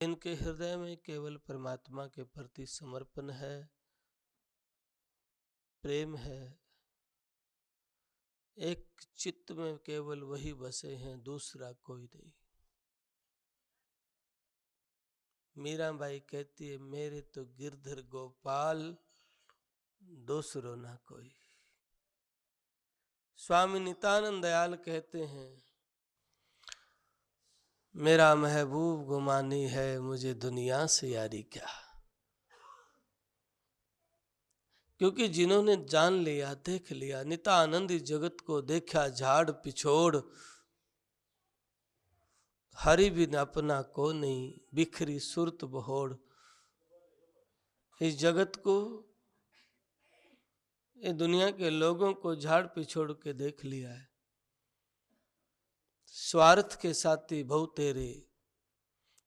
इनके हृदय में केवल परमात्मा के प्रति समर्पण है, प्रेम है, एक चित्त में केवल वही बसे हैं, दूसरा कोई नहीं। मीराबाई कहती है, मेरे तो गिरधर गोपाल, दूसरो ना कोई। स्वामी नित्यानंद दयाल कहते हैं, मेरा महबूब गुमानी है, मुझे दुनिया से यारी क्या। क्योंकि जिन्होंने जान लिया, देख लिया, नित्यानंद जगत को देखा झाड़ पिछोड़, हरि बिन अपना को नहीं, बिखरी सुरत बहोड़। इस जगत को, ये दुनिया के लोगों को झाड़ पिछोड़ के देख लिया है। स्वार्थ के साथी बहु तेरे,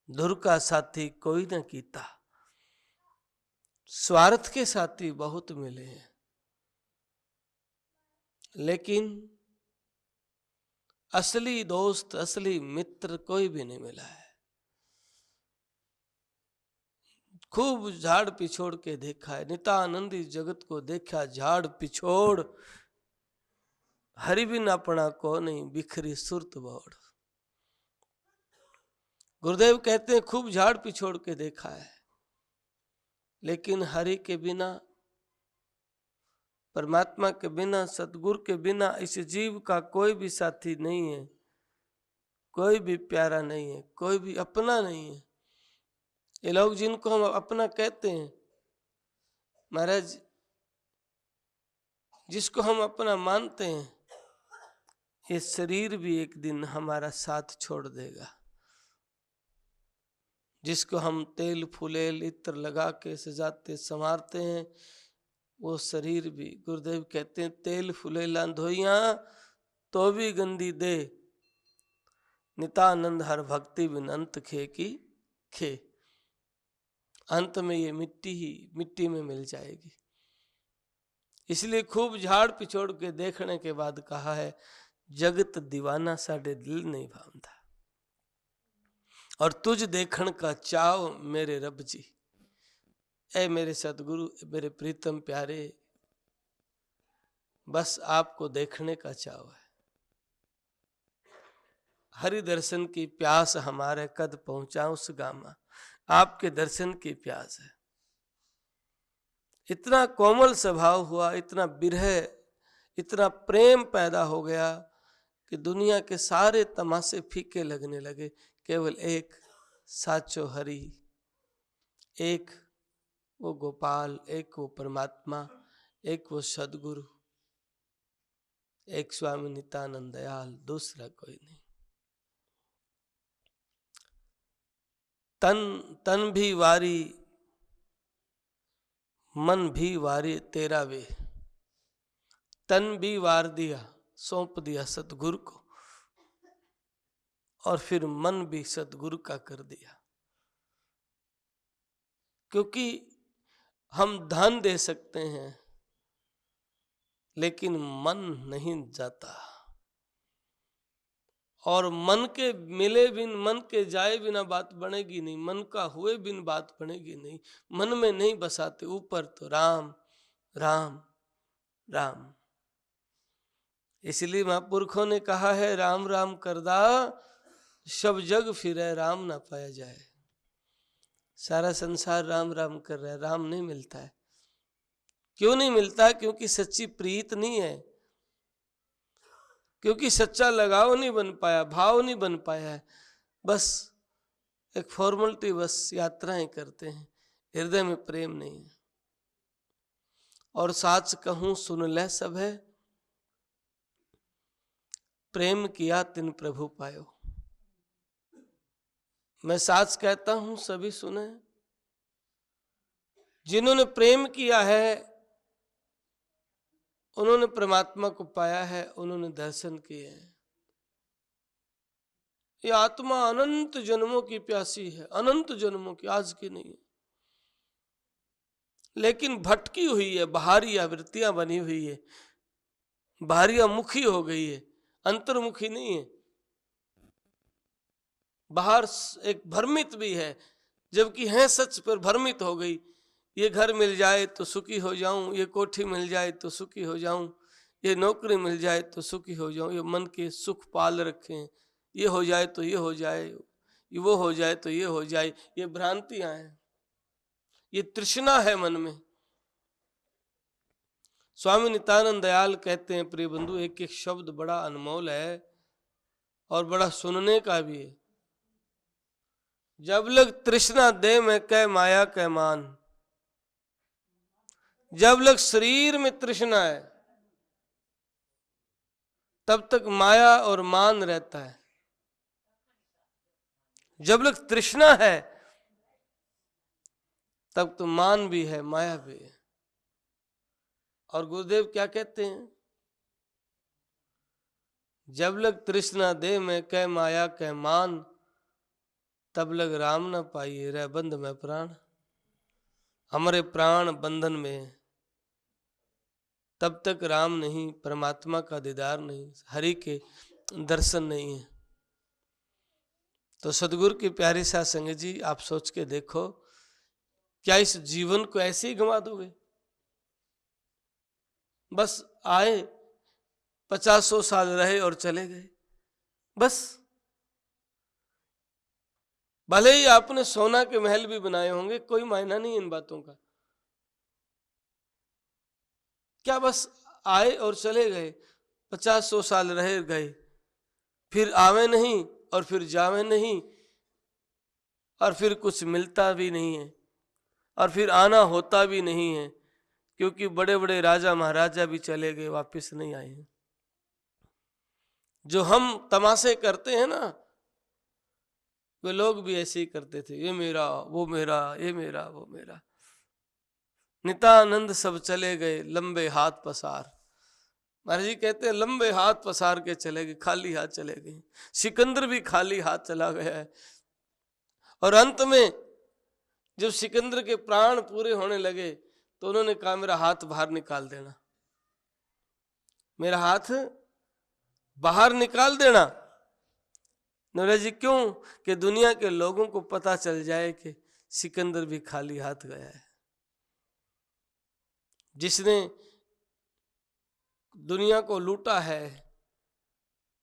धुर का साथी कोई न कीता। स्वार्थ के साथी बहुत मिले हैं, लेकिन असली दोस्त, असली मित्र कोई भी नहीं मिला है। खूब झाड़ पिछोड़ के देखा है, नित्यानंद जगत को देखा झाड़ पिछोड़, हरि बिन अपना को नहीं, बिखरी सुरत बहोड़। गुरुदेव कहते हैं खूब झाड़ पिछोड़ के देखा है, लेकिन हरि के बिना, परमात्मा के बिना, सतगुरु के बिना इस जीव का कोई भी साथी नहीं है, कोई भी प्यारा नहीं है, कोई भी अपना नहीं है। ये लोग जिनको हम अपना कहते हैं, महाराज जिसको हम अपना मानते हैं, ये शरीर भी एक दिन हमारा साथ छोड़ देगा। जिसको हम तेल फुलेल इत्र लगा के सजाते संवारते हैं, वो शरीर भी, गुरुदेव कहते हैं, तेल फुलेला धोइया तो भी गंदी दे, नित्यानंद हर भक्ति बिन अंत खे की खे। अंत में ये मिट्टी ही मिट्टी में मिल जाएगी। इसलिए खूब झाड़ पिछोड़ के देखने के बाद कहा है, जगत दीवाना साडे दिल नहीं भावता, और तुझ देखण का चाव मेरे रब जी। ऐ मेरे सतगुरु, मेरे प्रीतम प्यारे, बस आपको देखने का चाव है। हरि दर्शन की प्यास हमारे कद पहुंचा उस गामा, आपके दर्शन की प्यास है। इतना कोमल स्वभाव हुआ, इतना विरह, इतना प्रेम पैदा हो गया कि दुनिया के सारे तमाशे फीके लगने लगे। केवल एक साचो हरि, एक वो गोपाल, एक वो परमात्मा, एक वो सदगुरु, एक स्वामी नित्यानंद दयाल, दूसरा कोई नहीं। तन तन भी वारी, मन भी वारी तेरा वे। तन भी वार दिया, सौंप दिया सतगुरु को, और फिर मन भी सतगुरु का कर दिया। क्योंकि हम धन दे सकते हैं, लेकिन मन नहीं जाता, और मन के मिले बिन, मन के जाए बिना बात बनेगी नहीं, मन का हुए बिन बात बनेगी नहीं। मन में नहीं बसाते, ऊपर तो राम राम राम। इसलिए महापुरखों ने कहा है, राम राम करदा सब जग फिरे, राम ना पाया जाए। सारा संसार राम राम कर रहा है, राम नहीं मिलता है। क्यों नहीं मिलता? क्योंकि सच्ची प्रीत नहीं है, क्योंकि सच्चा लगाव नहीं बन पाया, भाव नहीं बन पाया है। बस एक फॉर्मेलिटी, बस यात्राएं करते हैं, हृदय में प्रेम नहीं है। और साच कहूं सुन ले सब है, प्रेम किया तिन प्रभु पायो। मैं साच कहता हूं, सभी सुने। जिन्होंने प्रेम किया है, उन्होंने परमात्मा को पाया है, उन्होंने दर्शन किए हैं। ये आत्मा अनंत जन्मों की प्यासी है, अनंत जन्मों की, आज की नहीं है। लेकिन भटकी हुई है, बाहरी वृत्तियां बनी हुई है, बाहरी मुखी हो गई है, अंतर्मुखी नहीं है। बाहर एक भ्रमित भी है, जबकि है सच पर भ्रमित हो गई। ये घर मिल जाए तो सुखी हो जाऊं, ये कोठी मिल जाए तो सुखी हो जाऊं, ये नौकरी मिल जाए तो सुखी हो जाऊं, ये मन के सुख पाल रखे हैं, ये हो जाए तो ये हो जाए, ये वो हो जाए तो ये हो जाए। ये भ्रांतियां हैं, ये तृष्णा है मन में। स्वामी नित्यानंद दयाल कहते हैं प्रिय बंधु, एक एक शब्द बड़ा अनमोल है और बड़ा सुनने का भी है। जब लग तृष्णा दे में कह माया कह मान, जब लग शरीर में तृष्णा है तब तक माया और मान रहता है। जब लग तृष्णा है तब तो मान भी है, माया भी है। और गुरुदेव क्या कहते हैं, जब लग तृष्णा दे में कह माया कह मान, तब लग राम न पाइए रह बंध में प्राण। हमारे प्राण बंधन में है, तब तक राम नहीं, परमात्मा का दीदार नहीं, हरि के दर्शन नहीं है। तो सदगुरु की प्यारी सा संगत जी, आप सोच के देखो, क्या इस जीवन को ऐसे ही गंवा दोगे? बस आए, 50-100 साल रहे और चले गए, बस। भले ही आपने सोना के महल भी बनाए होंगे, कोई मायना नहीं इन बातों का। क्या बस आए और चले गए, 50-100 साल रहे गए, फिर आवे नहीं और फिर जावे नहीं, और फिर कुछ मिलता भी नहीं है, और फिर आना होता भी नहीं है, क्योंकि बड़े बड़े राजा महाराजा भी चले गए, वापस नहीं आए हैं। जो हम तमाशे करते हैं ना, वे लोग भी ऐसे ही करते थे, ये मेरा वो मेरा, ये मेरा वो मेरा। नित्यानंद सब चले गए लंबे हाथ पसार। महाराज जी कहते हैं लंबे हाथ पसार के चले गए, खाली हाथ चले गए। सिकंदर भी खाली हाथ चला गया है। और अंत में जब सिकंदर के प्राण पूरे होने लगे तो उन्होंने कहा मेरा हाथ बाहर निकाल देना, मेरा हाथ बाहर निकाल देना। नरेश जी क्यों? कि दुनिया के लोगों को पता चल जाए कि सिकंदर भी खाली हाथ गया है। जिसने दुनिया को लूटा है,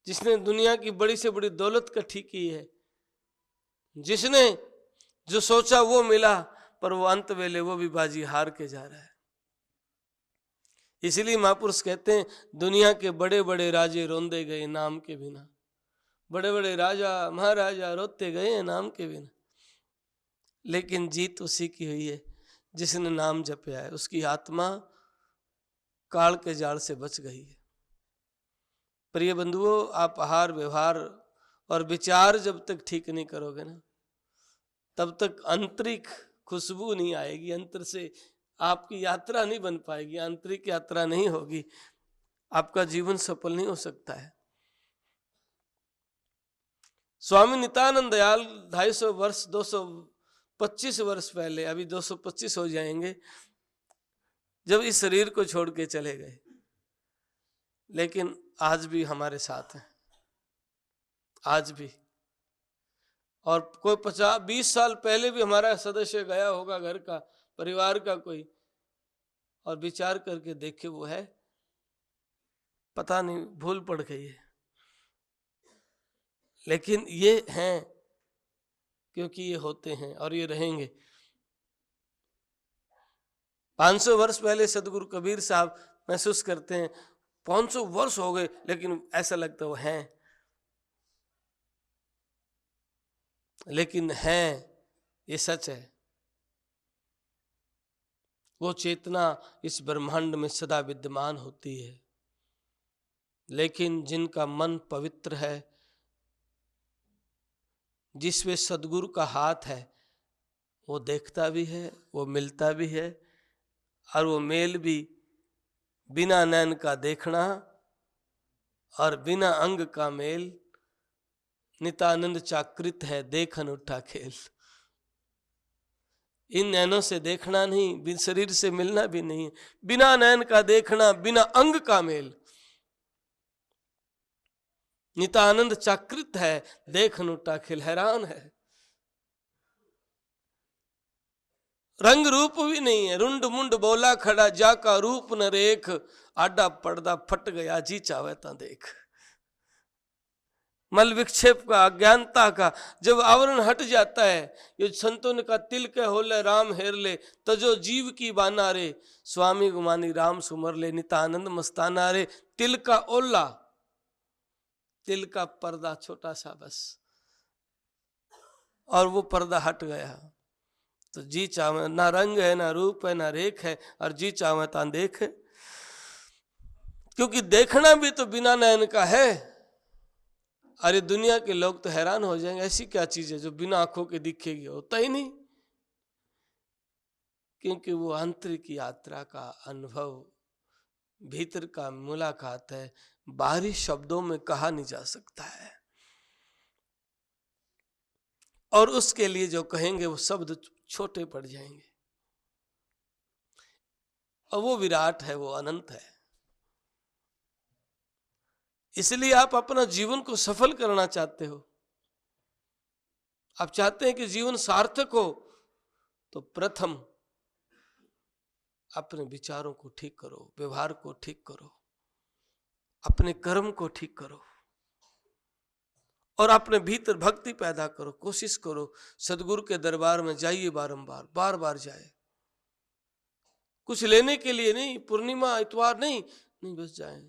जिसने दुनिया की बड़ी से बड़ी दौलत इकट्ठी की है, जिसने जो सोचा वो मिला, पर वो अंत वेले वो भी बाजी हार के जा रहा है। इसलिए महापुरुष कहते हैं दुनिया के बड़े बड़े राजे रोंदे गए नाम के बिना। बड़े बड़े राजा महाराजा रोते गए नाम के बिना, लेकिन जीत उसी की हुई है जिसने नाम जपया है। उसकी आत्मा काल के जाल से बच गई है। प्रिय बंधुओं, आप आहार व्यवहार और विचार जब तक ठीक नहीं करोगे ना, तब तक आंतरिक खुशबू नहीं आएगी, अंतर से आपकी यात्रा नहीं बन पाएगी, आंतरिक यात्रा नहीं होगी, आपका जीवन सफल नहीं हो सकता है। स्वामी नित्यानंद दयाल 250 वर्ष 225 वर्ष पहले, अभी 225 हो जाएंगे, जब इस शरीर को छोड़ के चले गए, लेकिन आज भी हमारे साथ हैं, आज भी। और कोई 50-20 साल पहले भी हमारा सदस्य गया होगा, घर का परिवार का कोई, और विचार करके देखे वो है, पता नहीं भूल पड़ गई है। लेकिन ये हैं क्योंकि ये होते हैं और ये रहेंगे। 500 वर्ष पहले सदगुरु कबीर साहब महसूस करते हैं 500 वर्ष हो गए, लेकिन ऐसा लगता है वो हैं, लेकिन हैं, ये सच है। वो चेतना इस ब्रह्मांड में सदा विद्यमान होती है, लेकिन जिनका मन पवित्र है, जिसमें सदगुरु का हाथ है, वो देखता भी है, वो मिलता भी है, और वो मेल भी बिना नैन का देखना और बिना अंग का मेल, नित्यानंद चाकृत है देखन उठा खेल। इन नैनों से देखना नहीं, शरीर से मिलना भी नहीं, बिना नैन का देखना, बिना अंग का मेल। नित्यानंद चाकृत है देखन उठा खेल। हैरान है, रंग रूप भी नहीं है। रुंड मुंड बोला खड़ा जाका रूप न रेख, आडा पर्दा फट गया जी चावे ता देख। मल विक्षेप का, अज्ञानता का जब आवरण हट जाता है, ये संतों ने कहा तिल के होले राम हेर ले, तजो जीव की बाना रे, स्वामी गुमानी राम सुमर ले, नितानंद मस्ताना रे। तिल का ओला, तिल का पर्दा छोटा सा बस, और वो पर्दा हट गया तो जी चावे, ना रंग है ना रूप है ना रेख है, और जी चावे ता देख। क्योंकि देखना भी तो बिना नयन का है। अरे दुनिया के लोग तो हैरान हो जाएंगे, ऐसी क्या चीज है जो बिना आंखों के दिखेगी? होता ही नहीं। क्योंकि वो आंतरिक यात्रा का अनुभव, भीतर का मुलाकात है, बाहरी शब्दों में कहा नहीं जा सकता है। और उसके लिए जो कहेंगे वो शब्द छोटे पड़ जाएंगे। और वो विराट है, वो अनंत है। इसलिए आप अपना जीवन को सफल करना चाहते हो, आप चाहते हैं कि जीवन सार्थक हो, तो प्रथम अपने विचारों को ठीक करो, व्यवहार को ठीक करो, अपने कर्म को ठीक करो, और अपने भीतर भक्ति पैदा करो। कोशिश करो सदगुरु के दरबार में जाइए, बारंबार, बार बार जाए। कुछ लेने के लिए नहीं, पूर्णिमा इतवार नहीं, नहीं बस जाए,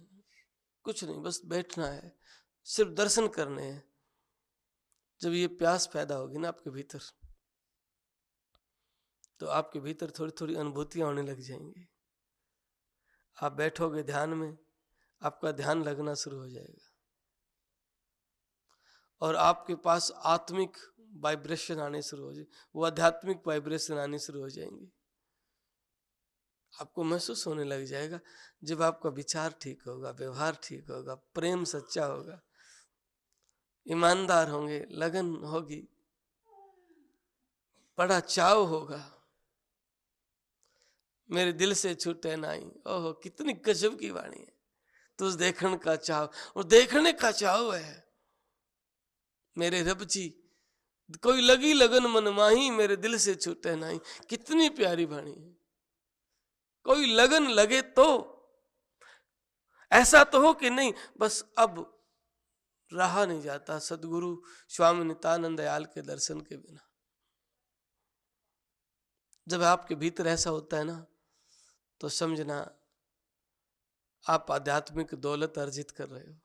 कुछ नहीं, बस बैठना है, सिर्फ दर्शन करने हैं। जब ये प्यास पैदा होगी ना आपके भीतर, तो आपके भीतर थोड़ी थोड़ी अनुभूतियां होने लग जाएंगी। आप बैठोगे ध्यान में, आपका ध्यान लगना शुरू हो जाएगा, और आपके पास आत्मिक वाइब्रेशन आने शुरू हो जाए, वो आध्यात्मिक वाइब्रेशन आने शुरू हो जाएंगे। आपको महसूस होने लग जाएगा। जब आपका विचार ठीक होगा, व्यवहार ठीक होगा, प्रेम सच्चा होगा, ईमानदार होंगे, लगन होगी, बड़ा चाव होगा, मेरे दिल से छूटे नाई, ओहो कितनी गजब की वाणी है। तुझ देखने का चाव, और देखने का चाव है मेरे रब जी, कोई लगी लगन मन माही, मेरे दिल से छूटे नाई। कितनी प्यारी वाणी है। कोई लगन लगे तो, ऐसा तो हो कि नहीं बस अब रहा नहीं जाता सदगुरु स्वामी नित्यानंद दयाल के दर्शन के बिना। जब आपके भीतर ऐसा होता है ना, तो समझना आप आध्यात्मिक दौलत अर्जित कर रहे हो।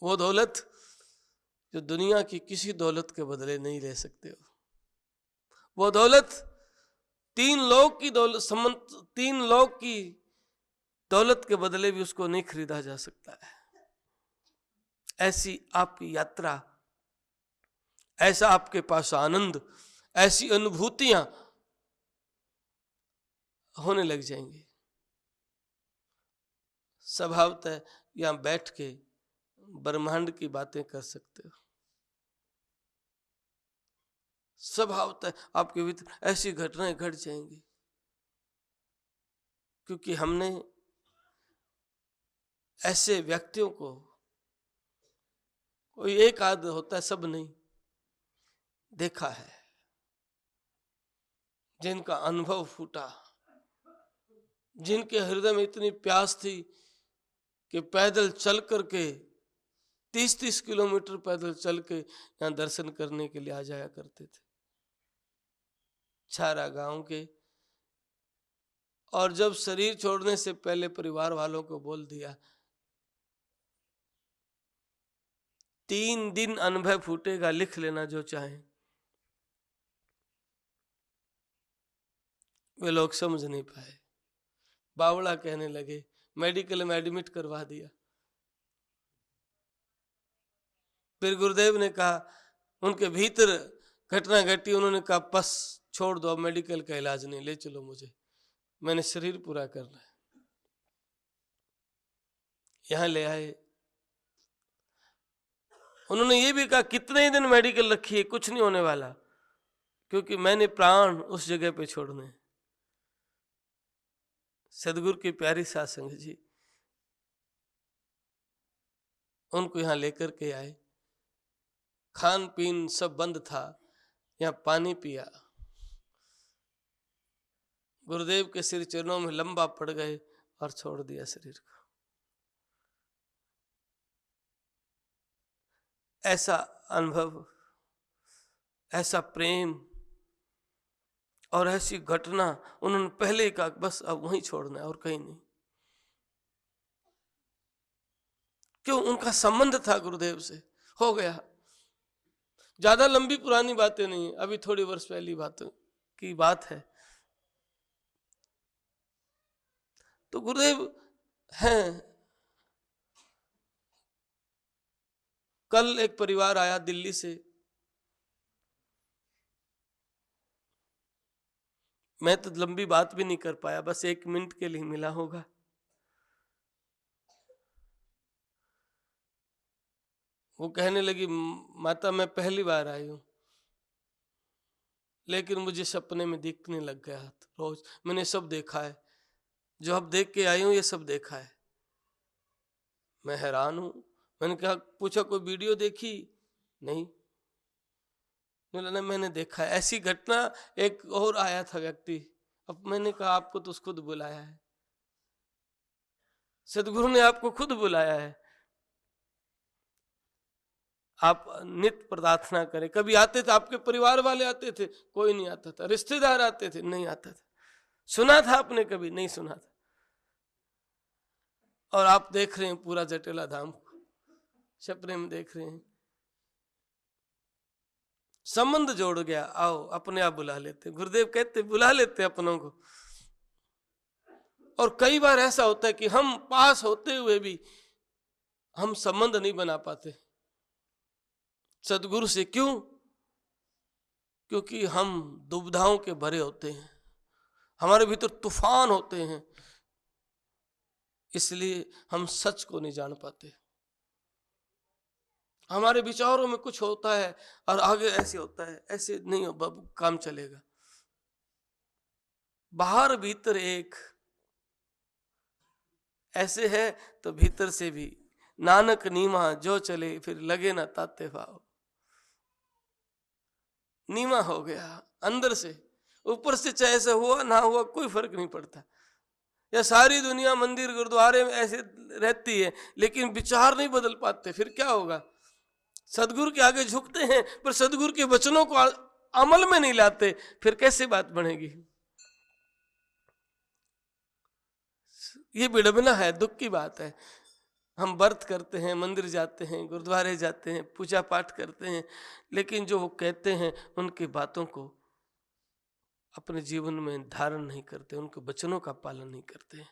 वो दौलत जो दुनिया की किसी दौलत के बदले नहीं ले सकते हो। वो दौलत तीन लोग की दौलत, तीन लोग की दौलत के बदले भी उसको नहीं खरीदा जा सकता है। ऐसी आपकी यात्रा, ऐसा आपके पास आनंद, ऐसी अनुभूतियां होने लग जाएंगी। स्वभावतः यहां बैठ के ब्रह्मांड की बातें कर सकते हो। स्वभावतः आपके भीतर ऐसी घटनाएं घट जाएंगी, क्योंकि हमने ऐसे व्यक्तियों को, कोई एक आध होता है, सब नहीं, देखा है, जिनका अनुभव फूटा, जिनके हृदय में इतनी प्यास थी कि पैदल चल करके 30-30 किलोमीटर पैदल चल के यहाँ दर्शन करने के लिए आ जाया करते थे, छारा गांव के। और जब शरीर छोड़ने से पहले परिवार वालों को बोल दिया 3 दिन अनुभव फूटेगा, लिख लेना जो चाहे। वे लोग समझ नहीं पाए, बावड़ा कहने लगे, मेडिकल में एडमिट करवा दिया। फिर गुरुदेव ने कहा, उनके भीतर घटना घटी, उन्होंने कहा बस छोड़ दो, मेडिकल का इलाज नहीं, ले चलो मुझे, मैंने शरीर पूरा करना है। यहां ले आए। उन्होंने ये भी कहा कितने ही दिन मेडिकल रखिए, कुछ नहीं होने वाला, क्योंकि मैंने प्राण उस जगह पे छोड़ने। सदगुरु की प्यारी साध संगत जी उनको यहां लेकर के आए। खान पीन सब बंद था, यहाँ पानी पिया, गुरुदेव के श्री चरणों में लंबा पड़ गए और छोड़ दिया शरीर को। ऐसा अनुभव, ऐसा प्रेम और ऐसी घटना उन्होंने पहले ही कहा, बस अब वहीं छोड़ना है और कहीं नहीं। क्यों? उनका संबंध था गुरुदेव से, हो गया। ज्यादा लंबी पुरानी बातें नहीं, अभी थोड़ी वर्ष पहली बातों की बात है। तो गुरुदेव हैं। कल एक परिवार आया दिल्ली से, मैं तो लंबी बात भी नहीं कर पाया, बस 1 मिनट के लिए मिला होगा। वो कहने लगी, माता मैं पहली बार आई हूं, लेकिन मुझे सपने में दिखने लग गया रोज। मैंने सब देखा है, जो अब देख के आई हूं ये सब देखा है। मैं हैरान हूं। मैंने कहा, पूछा कोई वीडियो देखी? नहीं। मैंने देखा है ऐसी घटना। एक और आया था व्यक्ति, अब मैंने कहा आपको तो खुद बुलाया है, सदगुरु ने आपको खुद बुलाया है, आप नित्य प्रार्थना करें। कभी आते थे, आपके परिवार वाले आते थे? कोई नहीं आता था। रिश्तेदार आते थे? नहीं आता था। सुना था आपने कभी? नहीं सुना था। और आप देख रहे हैं पूरा जटेला धाम को, सपने में देख रहे हैं। संबंध जोड़ गया, आओ अपने आप बुला लेते। गुरुदेव कहते बुला लेते अपनों को। और कई बार ऐसा होता है कि हम पास होते हुए भी हम संबंध नहीं बना पाते सदगुरु से। क्यों? क्योंकि हम दुविधाओं के भरे होते हैं, हमारे भीतर तूफान होते हैं, इसलिए हम सच को नहीं जान पाते। हमारे विचारों में कुछ होता है और आगे ऐसे होता है, ऐसे नहीं हो काम चलेगा। बाहर भीतर एक, ऐसे है तो भीतर से भी। नानक नीमा जो चले, फिर लगे ना ताते भाव। नीमा हो गया अंदर से, ऊपर से चाहे ऐसा हुआ ना हुआ कोई फर्क नहीं पड़ता। या सारी दुनिया मंदिर गुरुद्वारे में ऐसे रहती है, लेकिन विचार नहीं बदल पाते, फिर क्या होगा? सदगुरु के आगे झुकते हैं पर सदगुरु के वचनों को अमल में नहीं लाते, फिर कैसे बात बनेगी? ये विडंबना है, दुख की बात है। हम व्रत करते हैं, मंदिर जाते हैं, गुरुद्वारे जाते हैं, पूजा पाठ करते हैं, लेकिन जो वो कहते हैं उनकी बातों को अपने जीवन में धारण नहीं करते, उनके वचनों का पालन नहीं करते हैं,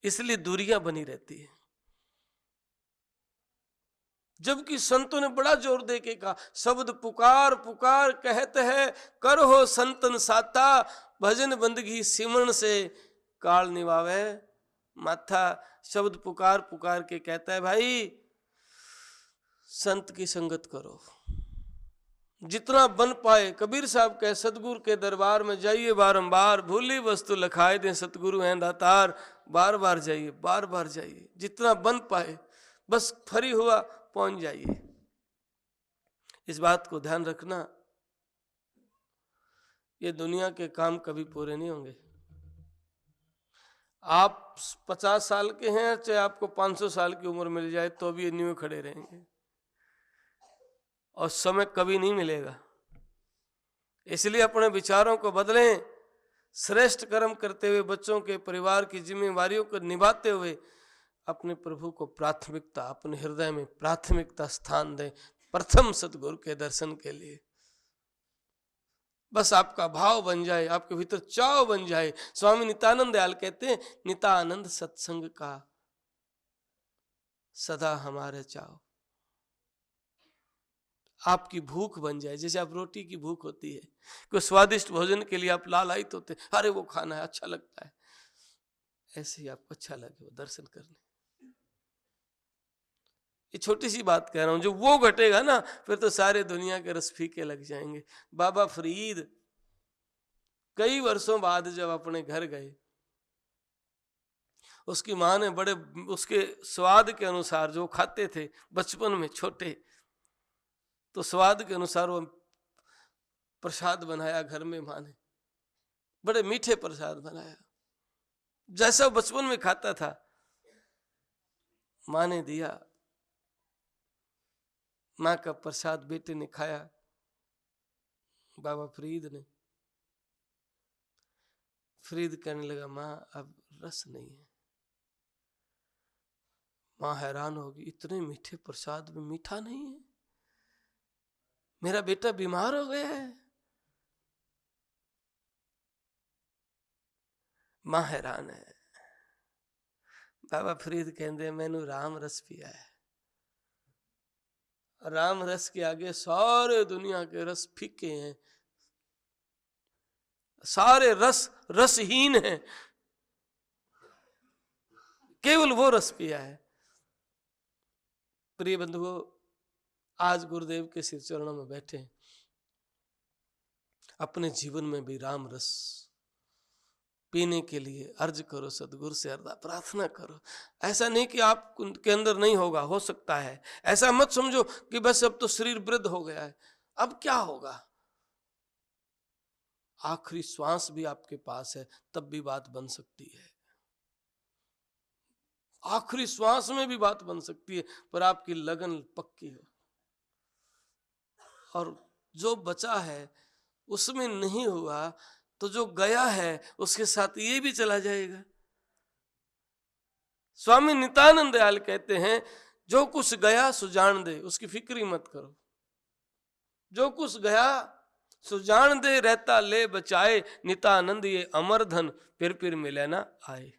इसलिए दूरियां बनी रहती है। जबकि संतों ने बड़ा जोर दे के कहा, शब्द पुकार पुकार कहते हैं, कर हो संतन साता, भजन बंदगी सिमरन से काल निभावे माथा। शब्द पुकार पुकार के कहता है, भाई संत की संगत करो जितना बन पाए। कबीर साहब कहे, सतगुरु के दरबार में जाइए बारंबार, भूली वस्तु लखाए दें सतगुरु हैं दातार। बार बार जाइए, बार बार जाइए, जितना बन पाए, बस फ्री हुआ पहुंच जाइए। इस बात को ध्यान रखना, ये दुनिया के काम कभी पूरे नहीं होंगे। आप 50 साल के हैं, चाहे आपको 500 साल की उम्र मिल जाए, तो भी ये न्यू खड़े रहेंगे और समय कभी नहीं मिलेगा। इसलिए अपने विचारों को बदलें, श्रेष्ठ कर्म करते हुए, बच्चों के परिवार की जिम्मेवारियों को निभाते हुए अपने प्रभु को प्राथमिकता, अपने हृदय में प्राथमिकता स्थान दें, प्रथम सतगुरु के दर्शन के लिए। बस आपका भाव बन जाए, आपके भीतर चाव बन जाए। स्वामी नित्यानंद दयाल कहते हैं, नित्यानंद सत्संग का सदा हमारे चाव। आपकी भूख बन जाए, जैसे आप रोटी की भूख होती है, कोई स्वादिष्ट भोजन के लिए आप लालायित होते, अरे वो खाना है, अच्छा लगता है, ऐसे ही आपको अच्छा लगे वो दर्शन करने। ये छोटी सी बात कह रहा हूं, जो वो घटेगा ना, फिर तो सारे दुनिया के रस फीके लग जाएंगे। बाबा फरीद कई वर्षों बाद जब अपने घर गए, उसकी माँ ने बड़े उसके स्वाद के अनुसार, जो खाते थे बचपन में छोटे, तो स्वाद के अनुसार वो प्रसाद बनाया घर में माँ ने। बड़े मीठे प्रसाद बनाया, जैसा बचपन में खाता था। माँ ने दिया, माँ का प्रसाद बेटे ने खाया। बाबा फरीद ने, फरीद कहने लगा, माँ अब रस नहीं है। माँ हैरान होगी, इतने मीठे प्रसाद में मीठा नहीं है, मेरा बेटा बीमार हो गया है। माँ हैरान है। बाबा फरीद कहते, मैनू राम रस पिया है। राम रस के आगे सारे दुनिया के रस फीके हैं, सारे रस रसहीन हैं, केवल वो रस पिया है। प्रिय बंधुओं, आज गुरुदेव के सिर चरणों में बैठे, अपने जीवन में भी राम रस पीने के लिए अर्ज करो, सदगुरु से अरदा प्रार्थना करो। ऐसा नहीं कि आप के अंदर नहीं होगा, हो सकता है। ऐसा मत समझो कि बस अब तो शरीर वृद्ध हो गया है, अब क्या होगा। आखिरी श्वास भी आपके पास है, तब भी बात बन सकती है। आखिरी श्वास में भी बात बन सकती है, पर आपकी लगन पक्की हो। और जो बचा है उसमें नहीं हुआ तो जो गया है उसके साथ ये भी चला जाएगा। स्वामी नित्यानंद दयाल कहते हैं, जो कुछ गया सो जान दे, उसकी फिक्र ही मत करो। जो कुछ गया सो जान दे, रहता ले बचाए, नित्यानंद ये अमर धन फिर मिले ना आए।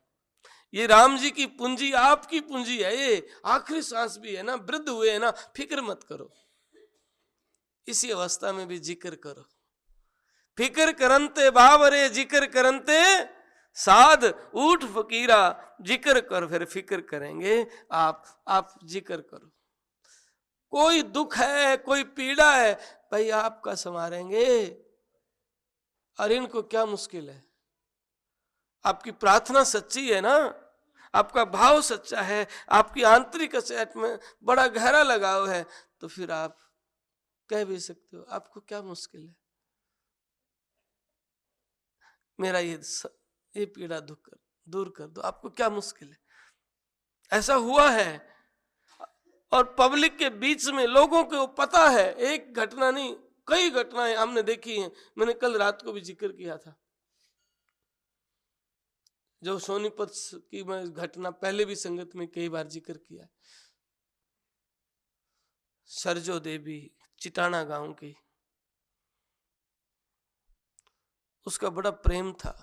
ये राम जी की पूंजी आपकी पूंजी है, ये आखिरी सांस भी है ना, वृद्ध हुए है ना, फिक्र मत करो। इसी अवस्था में भी जिक्र करो। फिक्र करंते बावरे जिक्र करंते साध, उठ फकीरा जिक्र कर, फिर फिक्र करेंगे आप जिक्र करो। कोई दुख है, कोई पीड़ा है, भाई आपका संवारेंगे। और इनको क्या मुश्किल है। आपकी प्रार्थना सच्ची है ना, आपका भाव सच्चा है, आपकी आंतरिक अचेत में बड़ा गहरा लगाव है, तो फिर आप कह भी सकते हो, आपको क्या मुश्किल है। मेरा ये पीड़ा दुख दूर कर दो, आपको क्या मुश्किल है। ऐसा हुआ है। और पब्लिक के बीच में लोगों को पता है, एक घटना नहीं कई घटनाएं हमने देखी हैं। मैंने कल रात को भी जिक्र किया था, जो सोनीपत की मैं घटना पहले भी संगत में कई बार जिक्र किया। सरजो देवी चिटाना गांव की, उसका बड़ा प्रेम था।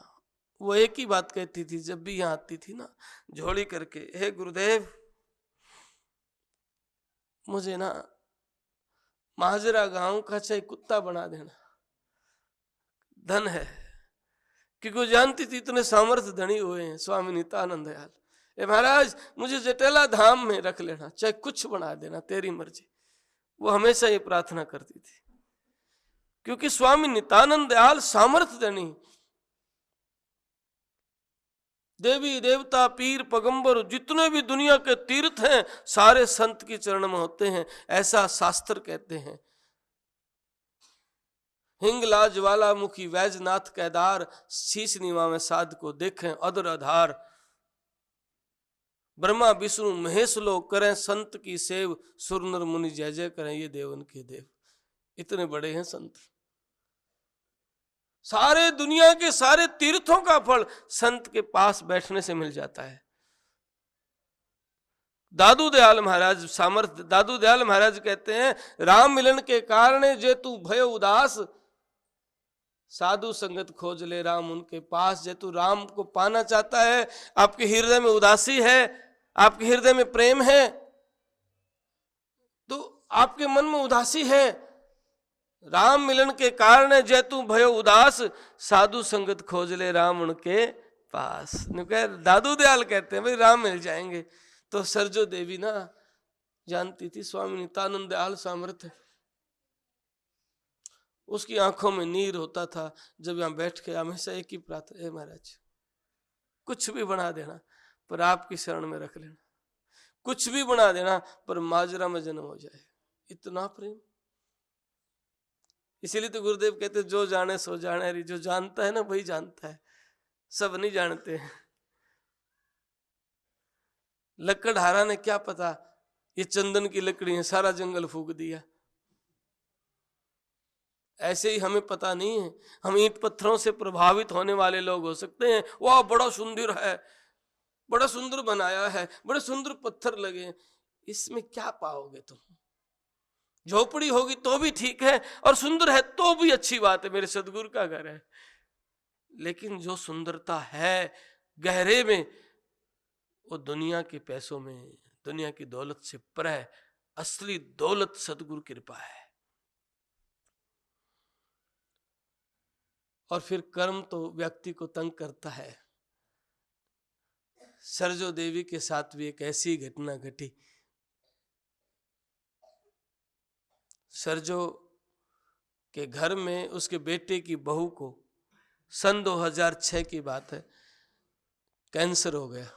वो एक ही बात कहती थी जब भी यहाँ आती थी ना, झोली करके, हे गुरुदेव मुझे ना माजरा गांव का चाहे कुत्ता बना देना, धन है। क्योंकि वो जानती थी इतने सामर्थ्य धनी हुए हैं स्वामी नित्यानंद दयाल। ए महाराज मुझे जटेला धाम में रख लेना, चाहे कुछ बना देना, तेरी मर्जी। वो हमेशा ये प्रार्थना करती थी, क्योंकि स्वामी नित्यानंद दयाल सामर्थ्य धनी, देवी देवता पीर पैगंबर जितने भी दुनिया के तीर्थ हैं सारे संत की चरण में होते हैं, ऐसा शास्त्र कहते हैं। हिंगला ज्वालामुखी वैजनाथ केदार, शीश निवा में साध को देखें अदर आधार। ब्रह्मा विष्णु महेश लोग करें संत की सेव, सुर नर मुनि जय जय करें ये देवन के देव। इतने बड़े हैं संत। सारे दुनिया के सारे तीर्थों का फल संत के पास बैठने से मिल जाता है। दादू दयाल महाराज सामर्थ्य, दादू दयाल महाराज कहते हैं, राम मिलन के कारण जे तू भयो उदास, साधु संगत खोज ले राम उनके पास। जे तू राम को पाना चाहता है, आपके हृदय में उदासी है, आपके हृदय में प्रेम है, तो आपके मन में उदासी है, राम मिलन के कारण जे तू भयो उदास, साधु संगत खोज ले राम उनके पास। दादू दयाल कहते हैं भाई राम मिल जाएंगे। तो सरजो देवी ना जानती थी स्वामी नित्यानंद दयाल सामर्थ्य, उसकी आंखों में नीर होता था जब यहाँ बैठ के हमेशा एक ही प्रार्थना, हे महाराज कुछ भी बना देना पर आपकी शरण में रख लेना, कुछ भी बना देना पर माजरा में जन्म हो जाए। इतना प्रेम। इसीलिए तो गुरुदेव कहते जो जाने सो जाने री, जो जानता है ना वही जानता है, सब नहीं जानते हैं। लकड़हारा ने क्या पता ये चंदन की लकड़ी है, सारा जंगल फूंक दिया। ऐसे ही हमें पता नहीं है, हम ईंट पत्थरों से प्रभावित होने वाले लोग हो सकते हैं। वाह बड़ा सुंदर है, बड़ा सुंदर बनाया है, बड़े सुंदर पत्थर लगे, इसमें क्या पाओगे तुम? झोपड़ी होगी तो भी ठीक है, और सुंदर है तो भी अच्छी बात है, मेरे सदगुरु का घर है। लेकिन जो सुंदरता है गहरे में, वो दुनिया के पैसों में, दुनिया की दौलत से परे है। असली दौलत सदगुरु कृपा है। और फिर कर्म तो व्यक्ति को तंग करता है। सरजो देवी के साथ भी एक ऐसी घटना घटी। सरजो के घर में उसके बेटे की बहू को सन 2006 की बात है, कैंसर हो गया।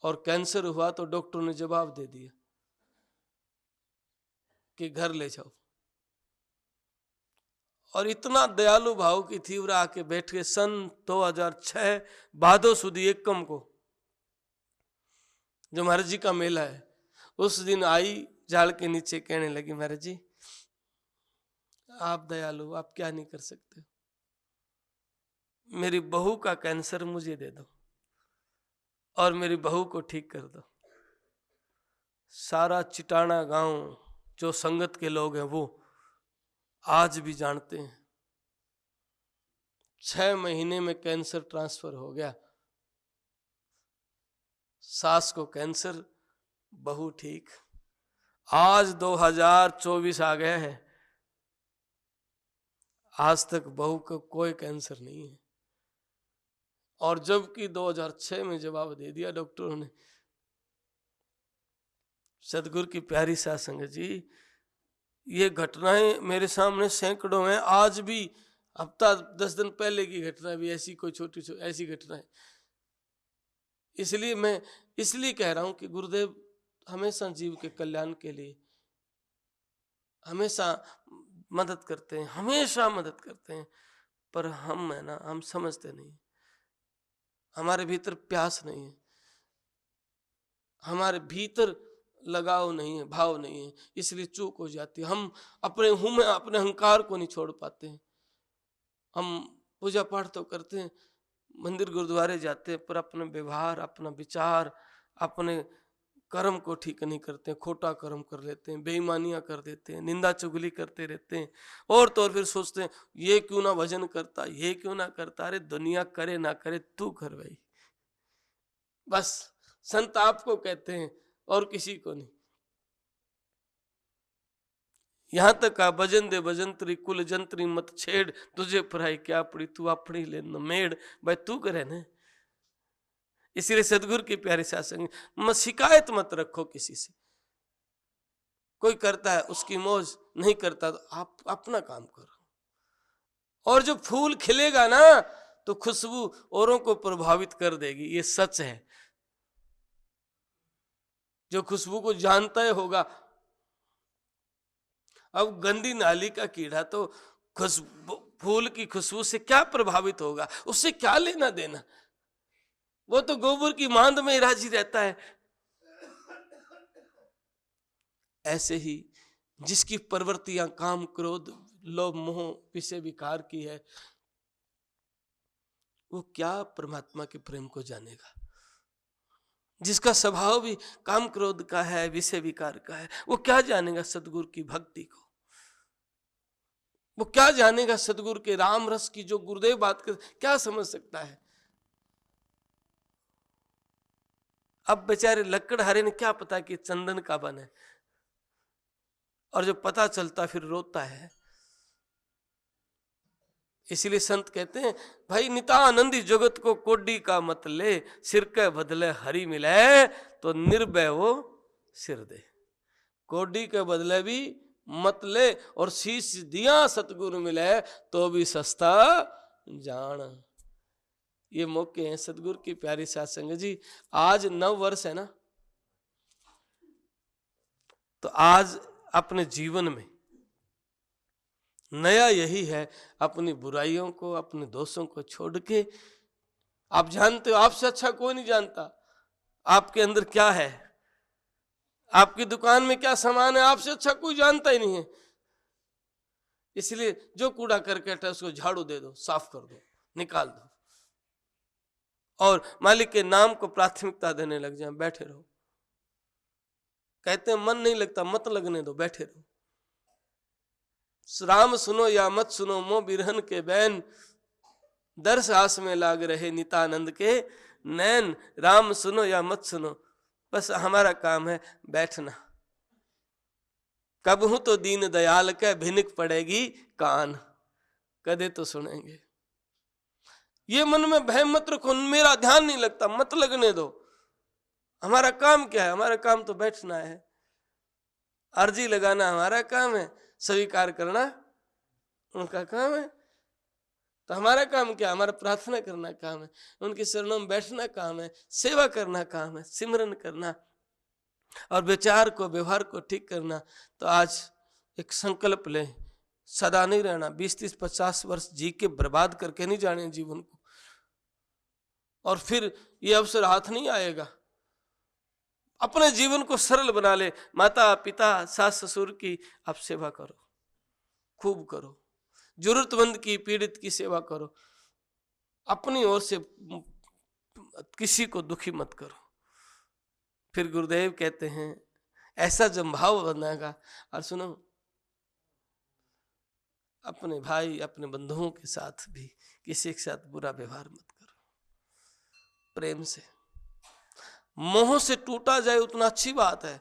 और कैंसर हुआ तो डॉक्टर ने जवाब दे दिया कि घर ले जाओ। और इतना दयालु भाव की थी, वो आके बैठ के सन 2006 भादो सुदी एकम को, जो महाराज जी का मेला है, उस दिन आई झाड़ के नीचे, कहने लगी महाराज जी आप दयालु, आप क्या नहीं कर सकते, मेरी बहू का कैंसर मुझे दे दो और मेरी बहू को ठीक कर दो। सारा चिटाना गांव जो संगत के लोग हैं वो आज भी जानते हैं। 6 महीने में कैंसर ट्रांसफर हो गया। सास को कैंसर, बहू ठीक। आज 2024 आ गया है, आज तक बहू को कोई कैंसर नहीं है। और जबकि 2006 में जवाब दे दिया डॉक्टरों ने। सदगुरु की प्यारी साध संगत जी, ये घटनाएं मेरे सामने सैकड़ों हैं। आज भी हफ्ता 10 दिन पहले की घटना भी ऐसी कोई छोटी ऐसी घटना है। इसलिए मैं कह रहा हूं कि गुरुदेव हमेशा जीव के कल्याण के लिए हमेशा मदद करते हैं, हमेशा मदद करते हैं, पर हम है ना, हम समझते नहीं, हमारे भीतर प्यास नहीं है, हमारे भीतर लगाव नहीं है, भाव नहीं है, इसलिए चूक हो जाती है। हम अपने में अपने अहंकार को नहीं छोड़ पाते हैं। हम पूजा पाठ तो करते हैं, मंदिर गुरुद्वारे जाते हैं, पर अपने व्यवहार, अपना विचार, अपने कर्म को ठीक नहीं करते हैं। खोटा कर्म कर लेते हैं, बेईमानियां कर देते हैं, निंदा चुगली करते रहते हैं। और तो और फिर सोचते हैं ये क्यों ना भजन करता, ये क्यों ना करता। अरे दुनिया करे ना करे, तू कर भाई, बस संत आपको कहते हैं और किसी को नहीं। यहां तक का भजन दे भजंत्री कुल जंत्री मत छेड़, तुझे पढ़ाई क्या पड़ी, तू अपनी ले मेड़, भाई तू करे ना। इसीलिए सदगुरु की प्यारी सासंग में शिकायत मत रखो किसी से। कोई करता है उसकी मौज, नहीं करता तो आप अपना काम करो। और जो फूल खिलेगा ना तो खुशबू औरों को प्रभावित कर देगी, ये सच है। जो खुशबू को जानता है होगा। अब गंदी नाली का कीड़ा तो खुशबू, फूल की खुशबू से क्या प्रभावित होगा, उससे क्या लेना देना। वो तो गोबर की मांद में राजी रहता है। ऐसे ही जिसकी प्रवृत्तियां काम क्रोध लोभ मोह विषय विकार की है, वो क्या परमात्मा के प्रेम को जानेगा। जिसका स्वभाव भी काम क्रोध का है, विषय विकार का है, वो क्या जानेगा सदगुरु की भक्ति को। वो क्या जानेगा सदगुरु के राम रस की, जो गुरुदेव बात कर क्या समझ सकता है। अब बेचारे लकड़हारे ने क्या पता कि चंदन का बन है, और जो पता चलता फिर रोता है। इसीलिए संत कहते हैं भाई नितानंदी जगत को कोडी का मत ले, सिर के बदले हरि मिले तो निर्भय वो सिर दे। कोडी के बदले भी मत ले, और शीश दिया सतगुरु मिले तो भी सस्ता जान। ये मौके हैं सतगुरु की प्यारी साध संगत जी। आज 9 वर्ष है ना, तो आज अपने जीवन में नया यही है, अपनी बुराइयों को, अपने दोषों को छोड़ के, आप जानते हो आपसे अच्छा कोई नहीं जानता आपके अंदर क्या है, आपकी दुकान में क्या सामान है, आपसे अच्छा कोई जानता ही नहीं है। इसलिए जो कूड़ा करकट है उसको झाड़ू दे दो, साफ कर दो, निकाल दो, और मालिक के नाम को प्राथमिकता देने लग जाए। बैठे रहो, कहते हैं मन नहीं लगता, मत लगने दो, बैठे रहो। राम सुनो या मत सुनो, मोह बिरहन के बैन, दर्श आस में लाग रहे नितानंद के नैन। राम सुनो या मत सुनो, बस हमारा काम है बैठना। कब हूं तो दीन दयाल के भिनक पड़ेगी कान, कदे तो सुनेंगे। ये मन में भय मत रखो, मेरा ध्यान नहीं लगता, मत लगने दो। हमारा काम क्या है? हमारा काम तो बैठना है, अर्जी लगाना हमारा काम है, स्वीकार करना उनका काम है। तो हमारा काम क्या? हमारा प्रार्थना करना काम है, उनके शरणों में बैठना काम है, सेवा करना काम है, सिमरन करना और विचार को, व्यवहार को ठीक करना। तो आज एक संकल्प लें, सदा नहीं रहना, 20, 30, 50 वर्ष जी के बर्बाद करके नहीं जाने जीवन को, और फिर ये अवसर हाथ नहीं आएगा। अपने जीवन को सरल बना ले। माता पिता सास ससुर की आप सेवा करो, खूब करो, जरूरतमंद की, पीड़ित की सेवा करो, अपनी ओर से किसी को दुखी मत करो। फिर गुरुदेव कहते हैं ऐसा जब भाव बनेगा, और सुनो, अपने भाई अपने बंधुओं के साथ भी किसी के साथ बुरा व्यवहार मत करो, प्रेम से। मोह से टूटा जाए उतना अच्छी बात है,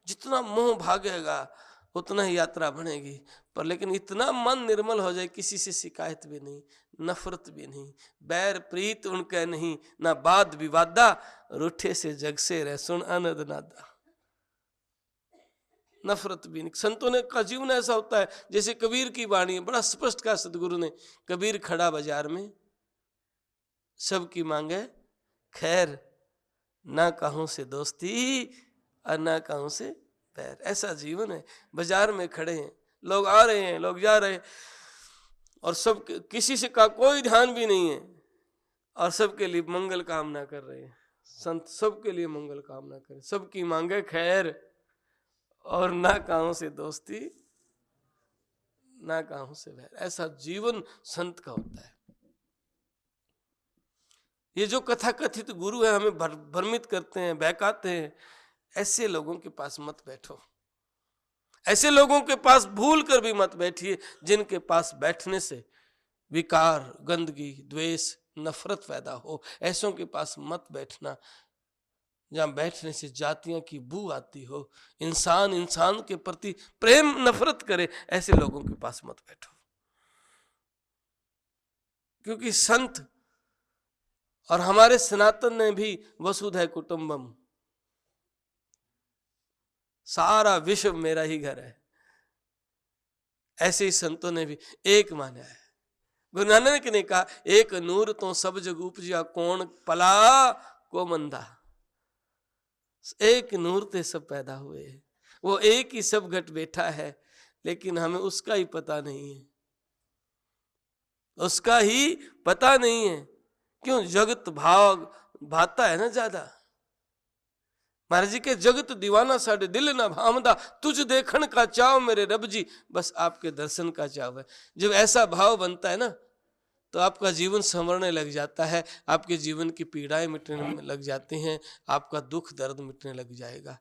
जितना मोह भागेगा उतना ही यात्रा बनेगी। पर लेकिन इतना मन निर्मल हो जाए, किसी से शिकायत भी नहीं, नफरत भी नहीं, बैर प्रीत उनके नहीं, ना वाद विवादा, रूठे से जग से रह सुन अनद नादा। नफरत भी नहीं। संतों ने का जीवन ऐसा होता है, जैसे कबीर की वाणी है, बड़ा स्पष्ट कहा सदगुरु ने। कबीर खड़ा बाजार में, सबकी मांगे खैर, ना कहूं से दोस्ती और ना कहूं से बैर। ऐसा जीवन है। बाजार में खड़े हैं, लोग आ रहे हैं, लोग जा रहे हैं, और सब किसी से का कोई ध्यान भी नहीं है, और सबके लिए मंगल कामना कर रहे हैं। संत सबके लिए मंगल कामना करें, सबकी मांगे खैर, और ना कहूं से दोस्ती ना कहूं से बैर। ऐसा जीवन संत का होता है। ये जो कथाकथित गुरु है हमें भ्रमित करते हैं, बहकाते हैं, ऐसे लोगों के पास मत बैठो। ऐसे लोगों के पास भूल कर भी मत बैठिए, जिनके पास बैठने से विकार, गंदगी, द्वेष, नफरत पैदा हो। ऐसों के पास मत बैठना, जहां बैठने से जातियों की बू आती हो, इंसान इंसान के प्रति प्रेम नफरत करे, ऐसे लोगों के पास मत बैठो। क्योंकि संत और हमारे सनातन ने भी वसुधैव कुटुंबम, सारा विश्व मेरा ही घर है, ऐसे ही संतों ने भी एक माना है। गुरु नानक ने कहा, एक नूर तो सब जग उपजिया, कौन पला को मंदा। एक नूर ते सब पैदा हुए, वो एक ही सब घट बैठा है, लेकिन हमें उसका ही पता नहीं है, उसका ही पता नहीं है। क्यों? जगत भाव भाता है ना ज्यादा। महाराज जी के जगत दीवाना साढ़े दिल ना भामदा, तुझ देखण का चाव मेरे रब जी, बस आपके दर्शन का चाव है। जब ऐसा भाव बनता है ना, तो आपका जीवन संवरने लग जाता है, आपके जीवन की पीड़ाएं मिटने लग जाती हैं, आपका दुख दर्द मिटने लग जाएगा।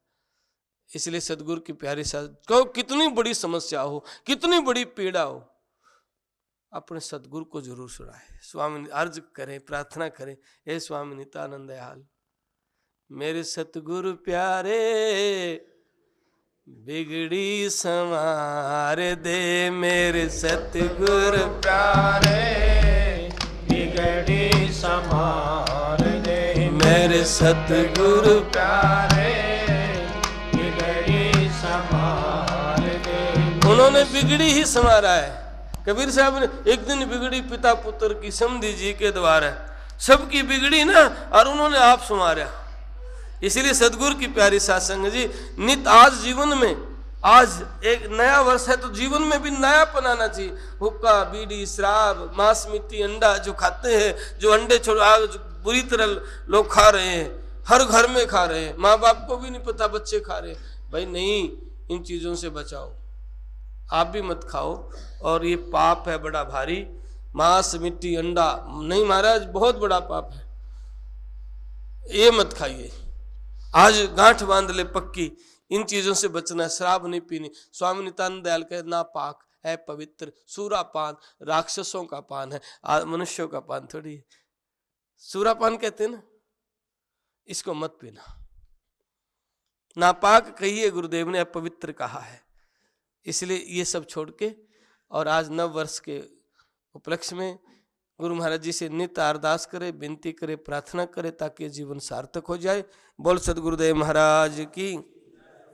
इसलिए सदगुरु की प्यारी साथ कहो, कितनी बड़ी समस्या हो, कितनी बड़ी पीड़ा हो, अपने सदगुरु को जरूर सुनाए। स्वामी अर्ज करें, प्रार्थना करें, हे स्वामी नित्यानंद दयाल, मेरे सतगुरु प्यारे बिगड़ी संवार दे। मेरे सतगुरु प्यारे बिगड़ी संवार दे। मेरे सतगुरु प्यारे बिगड़ी संवार दे। उन्होंने बिगड़ी ही संवारा है। कबीर साहब ने एक दिन बिगड़ी पिता पुत्र की समधी जी के द्वारा, सबकी बिगड़ी ना, और उन्होंने आप संवारा। इसीलिए सदगुरु की प्यारी साधसंग जी, नित आज जीवन में आज एक नया वर्ष है तो जीवन में भी नयापन आना चाहिए। हुक्का, बीड़ी, शराब, मांस, मिट्टी, अंडा जो खाते हैं, जो अंडे छोड़ जो बुरी तरह लोग खा रहे हैं, हर घर में खा रहे हैं, माँ बाप को भी नहीं पता बच्चे खा रहे हैं। भाई नहीं, इन चीजों से बचाओ, आप भी मत खाओ। और ये पाप है बड़ा भारी, मांस, मिट्टी, अंडा नहीं महाराज, बहुत बड़ा पाप है, ये मत खाइए। आज गांठ बांध ले पक्की, इन चीजों से बचना है। शराब नहीं पीनी। स्वामी नित्यानंद दयाल कहे ना पाक है पवित्र, सूरा पान राक्षसों का पान है, मनुष्यों का पान थोड़ी है। सूरा पान कहते हैं ना, इसको मत पीना। नापाक कहिए गुरुदेव ने, अपवित्र कहा है। इसलिए ये सब छोड़ के, और आज नव वर्ष के उपलक्ष्य में गुरु महाराज जी से नित्य अरदास करे, विनती करे, प्रार्थना करे, ताकि जीवन सार्थक हो जाए। बोल सदगुरुदेव महाराज की।